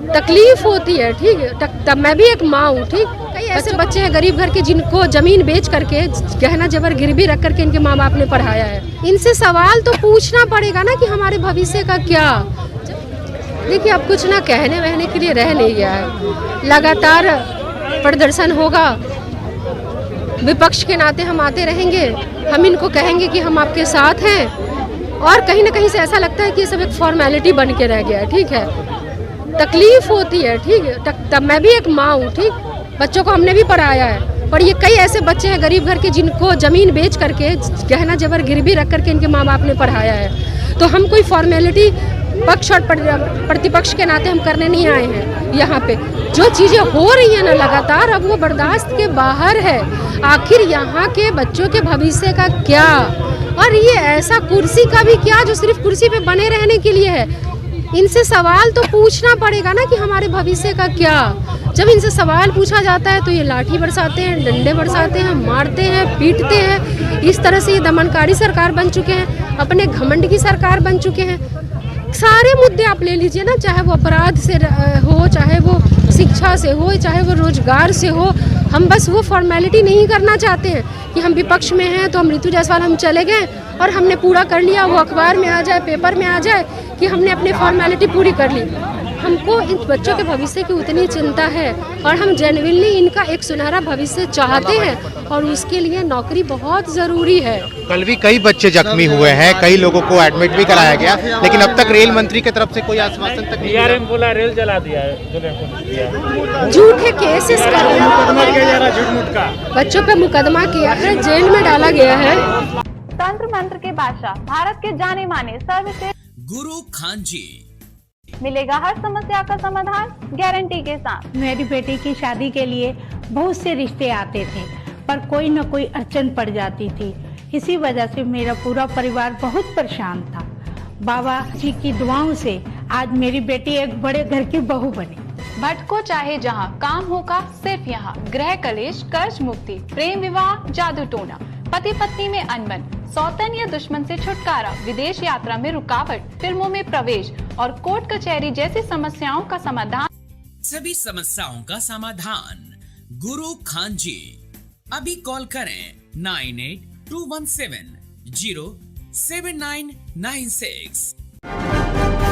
तकलीफ होती है, ठीक है। तब मैं भी एक माँ हूँ, ठीक। कई ऐसे बच्चे हैं गरीब घर के जिनको जमीन बेच करके, गहना जबर गिरवी रख करके इनके माँ बाप ने पढ़ाया है। इनसे सवाल तो पूछना पड़ेगा ना कि हमारे भविष्य का क्या। देखिए अब कुछ ना कहने वहने के लिए रह नहीं गया है। लगातार प्रदर्शन होगा, विपक्ष के नाते हम आते रहेंगे, हम इनको कहेंगे कि हम आपके साथ हैं। और कहीं ना कहीं से ऐसा लगता है कि ये सब एक फॉर्मेलिटी बन के रह गया है, ठीक है। तकलीफ होती है, ठीक है। तब मैं भी एक माँ हूँ, ठीक। बच्चों को हमने भी पढ़ाया है, पर ये कई ऐसे बच्चे हैं गरीब घर के जिनको जमीन बेच करके, गहना जबर गिरवी रख करके इनके माँ बाप ने पढ़ाया है। तो हम कोई फॉर्मेलिटी पक्ष और प्रतिपक्ष के नाते हम करने नहीं आए हैं। यहाँ पे जो चीज़ें हो रही हैं ना लगातार, अब वो बर्दाश्त के बाहर है। आखिर यहाँ के बच्चों के भविष्य का क्या, और ये ऐसा कुर्सी का भी क्या जो सिर्फ कुर्सी पे बने रहने के लिए है। इनसे सवाल तो पूछना पड़ेगा ना कि हमारे भविष्य का क्या। जब इनसे सवाल पूछा जाता है तो ये लाठी बरसाते हैं, डंडे बरसाते हैं, मारते हैं, पीटते हैं। इस तरह से ये दमनकारी सरकार बन चुके हैं, अपने घमंड की सरकार बन चुके हैं। सारे मुद्दे आप ले लीजिए ना, चाहे वो अपराध से हो, चाहे वो शिक्षा से हो, चाहे वो रोजगार से हो। हम बस वो फॉर्मेलिटी नहीं करना चाहते हैं कि हम विपक्ष में हैं तो हम ऋतु जायसवाल हम चले गए और हमने पूरा कर लिया, वो अखबार में आ जाए, पेपर में आ जाए कि हमने अपनी फॉर्मेलिटी पूरी कर ली। हमको इन बच्चों के भविष्य की उतनी चिंता है और हम जेन्युइनली इनका एक सुनहरा भविष्य चाहते हैं और उसके लिए नौकरी बहुत ज़रूरी है। कल भी कई बच्चे जख्मी हुए हैं, कई लोगों को एडमिट भी कराया गया, लेकिन अब तक रेल मंत्री की तरफ से कोई आश्वासन तक नहीं डीआरएम बोला रेल जला दिया है, झूठे केसेस कर रहे हैं, बच्चों पे मुकदमा किया है, जेल में डाला गया है। तंत्र मंत्र के बादशाह, भारत के जाने माने सर्वश्रेष्ठ गुरु खान जी, मिलेगा हर समस्या का समाधान गारंटी के साथ। मेरी बेटी की शादी के लिए बहुत से रिश्ते आते थे, पर कोई न कोई अड़चन पड़ जाती थी। इसी वजह से मेरा पूरा परिवार बहुत परेशान था। बाबा जी की दुआओं से आज मेरी बेटी एक बड़े घर की बहू बनी। भटको चाहे जहाँ, काम होगा सिर्फ यहाँ। गृह कलेश, कर्ज मुक्ति, प्रेम विवाह, जादू टोना, पति पत्नी में अनबन, सौतन या दुश्मन से छुटकारा, विदेश यात्रा में रुकावट, फिल्मों में प्रवेश और कोर्ट कचहरी जैसी समस्याओं का समाधान। सभी समस्याओं का समाधान गुरु खान जी। अभी कॉल करें 9821707996।